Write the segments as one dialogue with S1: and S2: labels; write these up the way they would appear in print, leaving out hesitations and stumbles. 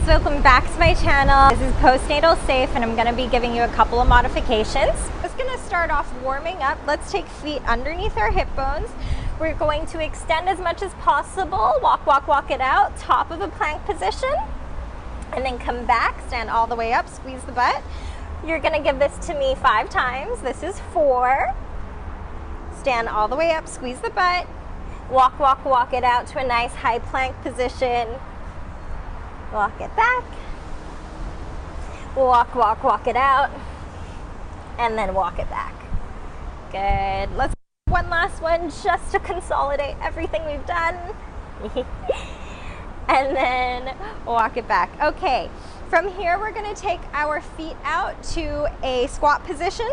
S1: welcome back to my channel. This is Postnatal Safe and I'm going to be giving you a couple of modifications. I'm just going to start off warming up. Let's take feet underneath our hip bones. We're going to extend as much as possible. Walk it out, top of a plank position. And then come back, stand all the way up, squeeze the butt. You're going to give this to me 5 times. This is 4. Stand all the way up, squeeze the butt. Walk it out to a nice high plank position. Walk it back. Walk it out. And then walk it back. Good. Let's do one last one just to consolidate everything we've done. And then walk it back. Okay, from here we're going to take our feet out to a squat position.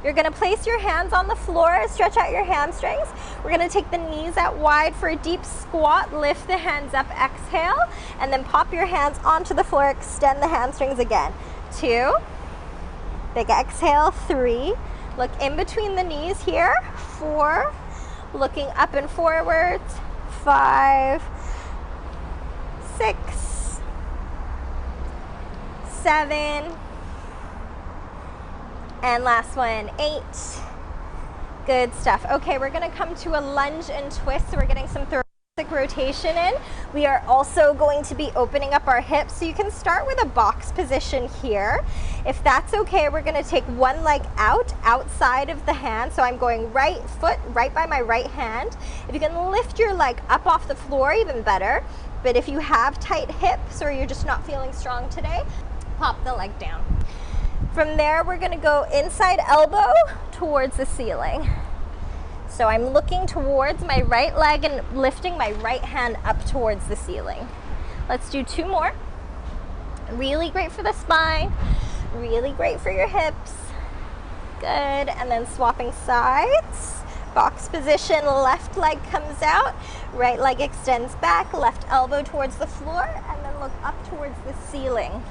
S1: You're going to place your hands on the floor, stretch out your hamstrings. We're going to take the knees out wide for a deep squat, lift the hands up, exhale, and then pop your hands onto the floor, extend the hamstrings again. 2, big exhale, 3, look in between the knees here, 4, looking up and forwards, 5, 6, 7, and last one, 8. Good stuff. Okay, we're gonna come to a lunge and twist, so we're getting some thoracic rotation in. We are also going to be opening up our hips, so you can start with a box position here. If that's okay, we're gonna take one leg out, outside of the hand, so I'm going right foot right by my right hand. If you can lift your leg up off the floor, even better. But if you have tight hips or you're just not feeling strong today, pop the leg down. From there, we're going to go inside elbow towards the ceiling. So I'm looking towards my right leg and lifting my right hand up towards the ceiling. Let's do 2 more. Really great for the spine, really great for your hips. Good, and then swapping sides. Box position, left leg comes out, right leg extends back, left elbow towards the floor, and then look up towards the ceiling.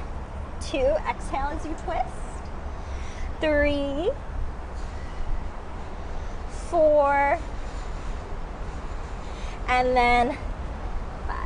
S1: 2, exhale as you twist. 3, 4, and then 5.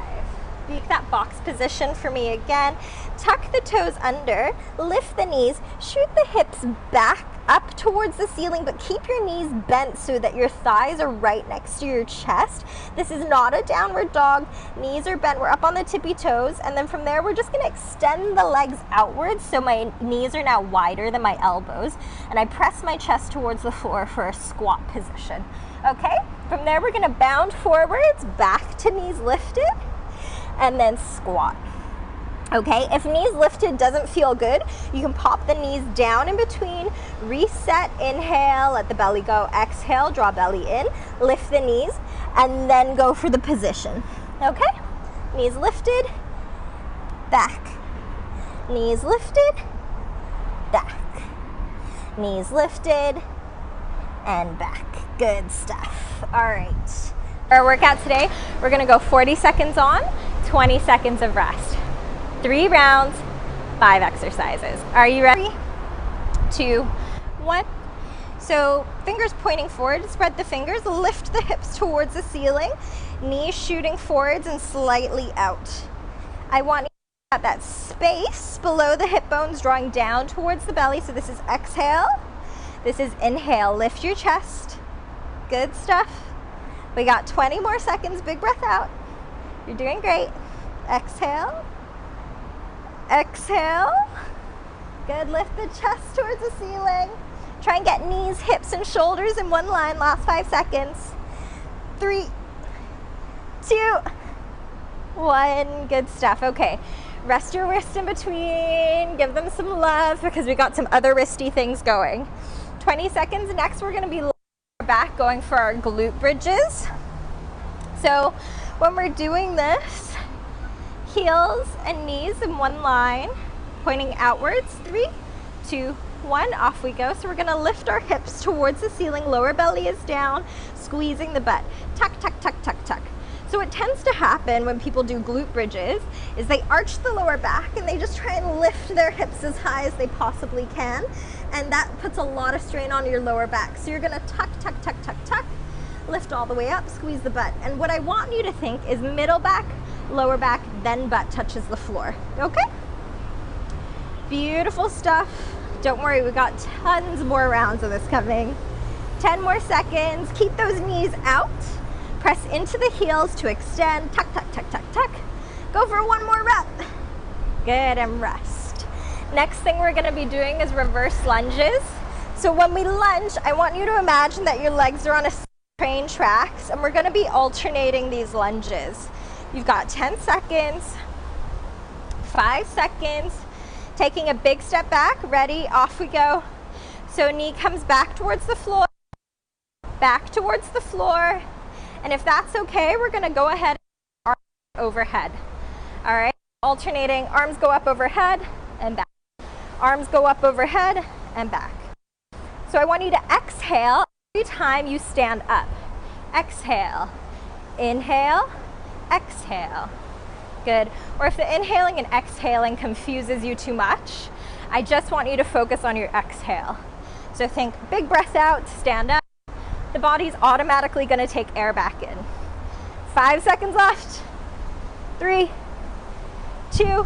S1: Make that box position for me again. Tuck the toes under, lift the knees, shoot the hips back up towards the ceiling, but keep your knees bent so that your thighs are right next to your chest. This is not a downward dog. Knees are bent. We're up on the tippy toes, and then from there we're just going to extend the legs outwards so my knees are now wider than my elbows, and I press my chest towards the floor for a squat position. Okay, from there we're going to bound forwards, back to knees lifted, and then squat. Okay, if knees lifted doesn't feel good, you can pop the knees down in between, reset, inhale, let the belly go, exhale, draw belly in, lift the knees, and then go for the position. Okay, knees lifted, back, knees lifted, back, knees lifted, and back. Good stuff. All right, our workout today, we're gonna go 40 seconds on, 20 seconds of rest. 3 rounds, 5 exercises. Are you ready? 2, 1. So fingers pointing forward, spread the fingers, lift the hips towards the ceiling, knees shooting forwards and slightly out. I want you to have that space below the hip bones drawing down towards the belly. So this is exhale, this is inhale, lift your chest. Good stuff. We got 20 more seconds, big breath out. You're doing great. Exhale. Exhale. Good, lift the chest towards the ceiling. Try and get knees, hips, and shoulders in one line. Last 5 seconds. 3, 2, 1. Good stuff. Okay, rest your wrists in between. Give them some love because we got some other wristy things going. 20 seconds. Next, we're going to be back going for our glute bridges. So when we're doing this, heels and knees in one line, pointing outwards. 3, 2, 1, off we go. So we're gonna lift our hips towards the ceiling, lower belly is down, squeezing the butt. Tuck, tuck, tuck, tuck, tuck. So what tends to happen when people do glute bridges is they arch the lower back and they just try and lift their hips as high as they possibly can. And that puts a lot of strain on your lower back. So you're gonna tuck, tuck, tuck, tuck, tuck, lift all the way up, squeeze the butt. And what I want you to think is middle back, lower back, then butt touches the floor. Okay? Beautiful stuff. Don't worry, we got tons more rounds of this coming. 10 more seconds. Keep those knees out. Press into the heels to extend. Tuck, tuck, tuck, tuck, tuck. Go for one more rep. Good, and rest. Next thing we're gonna be doing is reverse lunges. So when we lunge, I want you to imagine that your legs are on a train tracks, and we're gonna be alternating these lunges. You've got 10 seconds, 5 seconds, taking a big step back, ready, off we go. So knee comes back towards the floor, back towards the floor, and if that's okay, we're gonna go ahead and arms overhead. All right, alternating, arms go up overhead and back. Arms go up overhead and back. So I want you to exhale every time you stand up. Exhale, inhale, exhale. Good. Or if the inhaling and exhaling confuses you too much, I just want you to focus on your exhale. So think big breath out, stand up. The body's automatically going to take air back in. 5 seconds left. 3, 2,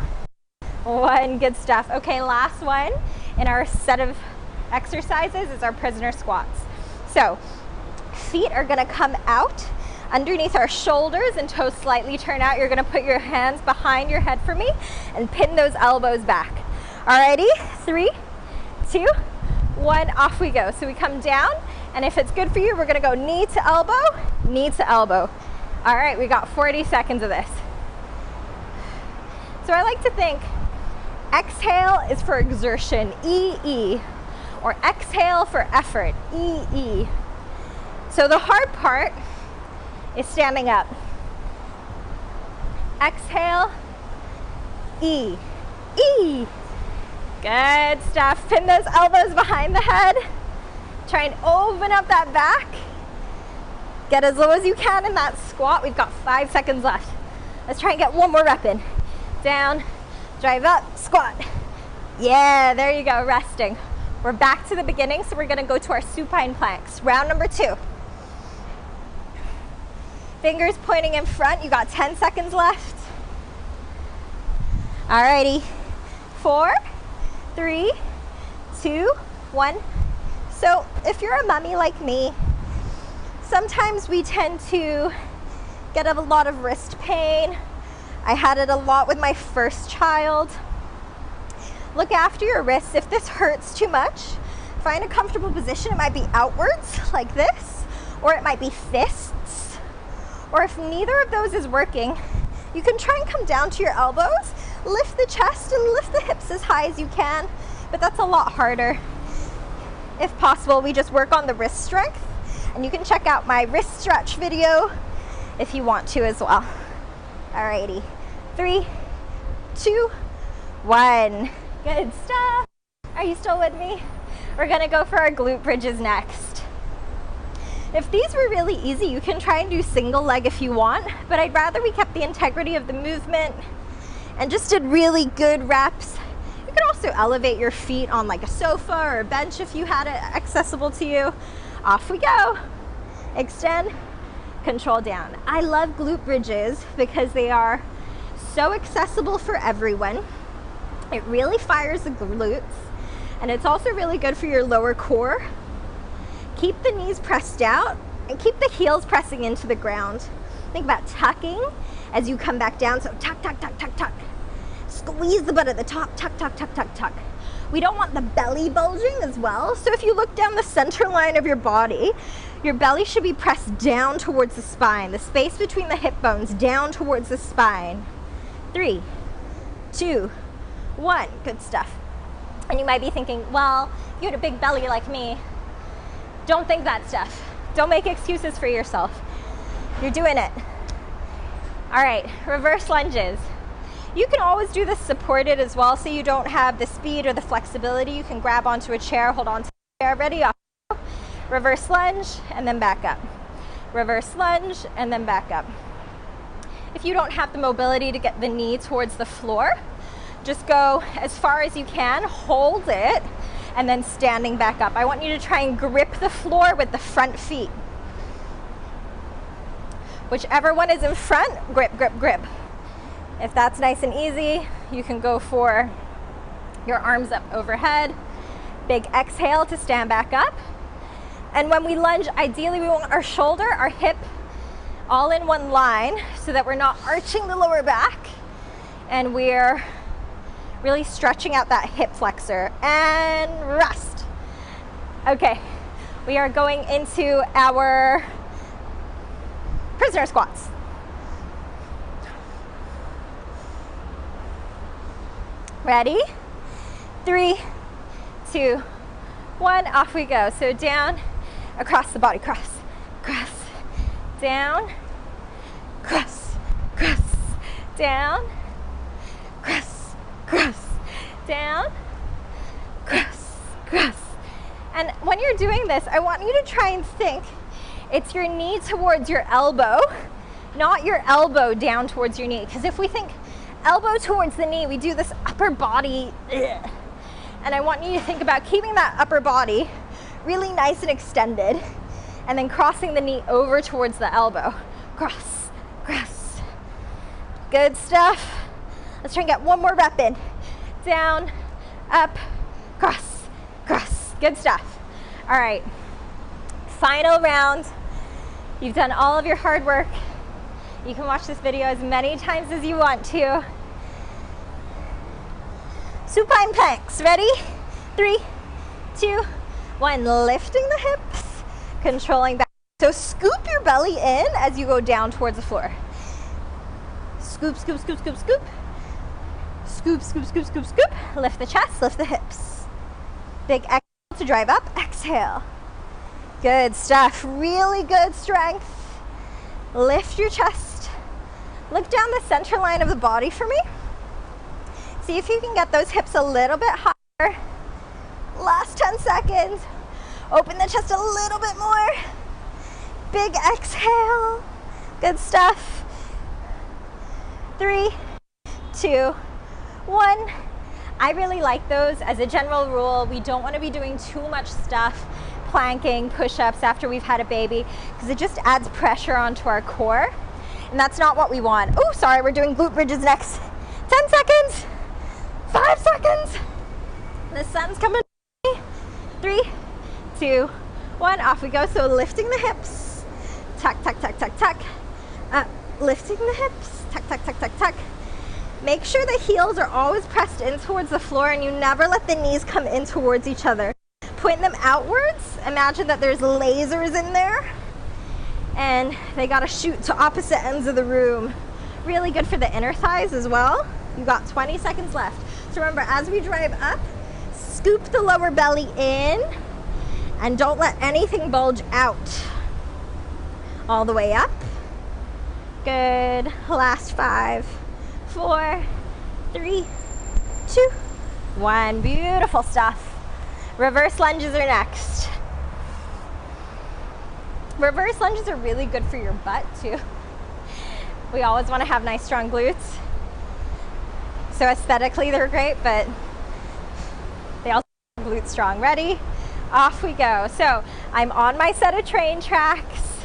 S1: 1. Good stuff. Okay, last one in our set of exercises is our prisoner squats. So feet are going to come out underneath our shoulders and toes slightly turn out. You're going to put your hands behind your head for me and pin those elbows back. Alrighty, 3, 2, 1, off we go. So we come down, and if it's good for you, we're going to go knee to elbow, knee to elbow. All right, we got 40 seconds of this. So I like to think exhale is for exertion, E-E, or exhale for effort, E-E. So the hard part is standing up. Exhale, E, E. Good stuff. Pin those elbows behind the head. Try and open up that back. Get as low as you can in that squat. We've got 5 seconds left. Let's try and get one more rep in. Down, drive up, squat. Yeah, there you go, resting. We're back to the beginning, so we're gonna go to our supine planks. Round number 2. Fingers pointing in front. You got 10 seconds left. Alrighty. 4, 3, 2, 1. So if you're a mummy like me, sometimes we tend to get a lot of wrist pain. I had it a lot with my first child. Look after your wrists. If this hurts too much, find a comfortable position. It might be outwards like this, or it might be fists. Or if neither of those is working, you can try and come down to your elbows, lift the chest and lift the hips as high as you can, but that's a lot harder. If possible, we just work on the wrist strength, and you can check out my wrist stretch video if you want to as well. Alrighty, 3, 2, 1. Good stuff. Are you still with me? We're gonna go for our glute bridges next. If these were really easy, you can try and do single leg if you want, but I'd rather we kept the integrity of the movement and just did really good reps. You could also elevate your feet on like a sofa or a bench if you had it accessible to you. Off we go. Extend, control down. I love glute bridges because they are so accessible for everyone. It really fires the glutes, and it's also really good for your lower core. Keep the knees pressed out and keep the heels pressing into the ground. Think about tucking as you come back down. So tuck, tuck, tuck, tuck, tuck. Squeeze the butt at the top, tuck, tuck, tuck, tuck, tuck. We don't want the belly bulging as well. So if you look down the center line of your body, your belly should be pressed down towards the spine, the space between the hip bones down towards the spine. 3, 2, 1. Good stuff. And you might be thinking, well, you had a big belly like me. Don't think that stuff. Don't make excuses for yourself. You're doing it. All right, reverse lunges. You can always do this supported as well, so you don't have the speed or the flexibility. You can grab onto a chair, hold on to the chair, ready, off. Reverse lunge, and then back up. Reverse lunge, and then back up. If you don't have the mobility to get the knee towards the floor, just go as far as you can, hold it, and then standing back up. I want you to try and grip the floor with the front feet. Whichever one is in front, grip, grip, grip. If that's nice and easy, you can go for your arms up overhead. Big exhale to stand back up. And when we lunge, ideally we want our shoulder, our hip, all in one line so that we're not arching the lower back and we're really stretching out that hip flexor. And rest. Okay, we are going into our prisoner squats. Ready? 3, 2, 1, off we go. So down, across the body, cross, cross, down, cross, cross, down, cross, cross, down, cross, cross. And when you're doing this, I want you to try and think it's your knee towards your elbow, not your elbow down towards your knee. Because if we think elbow towards the knee, we do this upper body, ugh. And I want you to think about keeping that upper body really nice and extended and then crossing the knee over towards the elbow. Cross, cross. Good stuff. Let's try and get one more rep in. Down, up, cross, cross. Good stuff. All right, final round. You've done all of your hard work. You can watch this video as many times as you want to. Supine planks, ready? 3, 2, 1, lifting the hips, controlling back. So scoop your belly in as you go down towards the floor. Scoop, scoop, scoop, scoop, scoop. Scoop, scoop, scoop, scoop, scoop. Lift the chest, lift the hips. Big exhale to drive up, exhale. Good stuff, really good strength. Lift your chest. Look down the center line of the body for me. See if you can get those hips a little bit higher. Last 10 seconds. Open the chest a little bit more. Big exhale. Good stuff. 3, 2, 1. I really like those. As a general rule, we don't want to be doing too much stuff, planking, push-ups after we've had a baby, because it just adds pressure onto our core. And that's not what we want. Oh, sorry, we're doing glute bridges next. 10 seconds. 5 seconds. The sun's coming. 3, 2, 1, off we go. So lifting the hips. Tuck, tuck, tuck, tuck, tuck. Up, lifting the hips. Tuck, tuck, tuck, tuck, tuck. Make sure the heels are always pressed in towards the floor and you never let the knees come in towards each other. Point them outwards. Imagine that there's lasers in there and they gotta shoot to opposite ends of the room. Really good for the inner thighs as well. You got 20 seconds left. So remember, as we drive up, scoop the lower belly in and don't let anything bulge out. All the way up. Good. Last 5, 4, 3, 2, 1. Beautiful stuff. Reverse lunges are next. Reverse lunges are really good for your butt too. We always want to have nice strong glutes. So aesthetically they're great, but they also have glutes strong. Ready? Off we go. So I'm on my set of train tracks.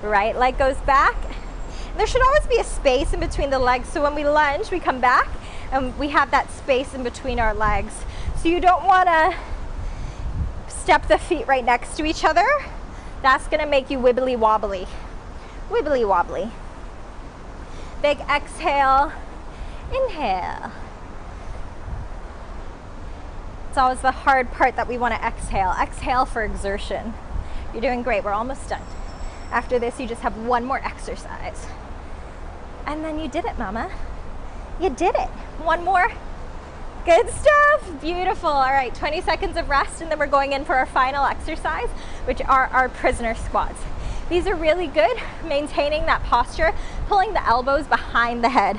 S1: Right leg goes back. There should always be a space in between the legs. So when we lunge, we come back and we have that space in between our legs. So you don't want to step the feet right next to each other. That's going to make you wibbly wobbly. Wibbly wobbly. Big exhale. Inhale. It's always the hard part that we want to exhale. Exhale for exertion. You're doing great. We're almost done. After this, you just have one more exercise. And then you did it, mama. You did it. One more. Good stuff. Beautiful. All right, 20 seconds of rest, and then we're going in for our final exercise, which are our prisoner squats. These are really good, maintaining that posture, pulling the elbows behind the head.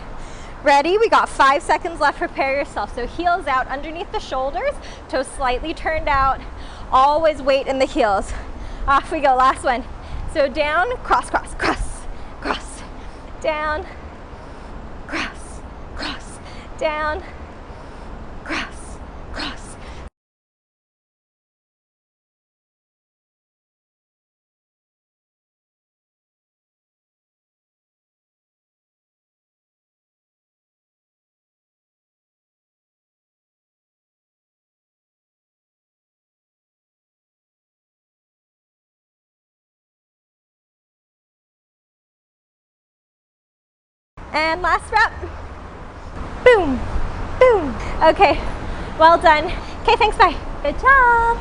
S1: Ready? We got 5 seconds left. Prepare yourself. So heels out underneath the shoulders, toes slightly turned out. Always weight in the heels. Off we go. Last one. So down, cross, cross, cross, cross. Down, cross, cross. Down, cross, cross. And last rep. Boom, boom. Okay, well done. Okay, thanks, bye. Good job.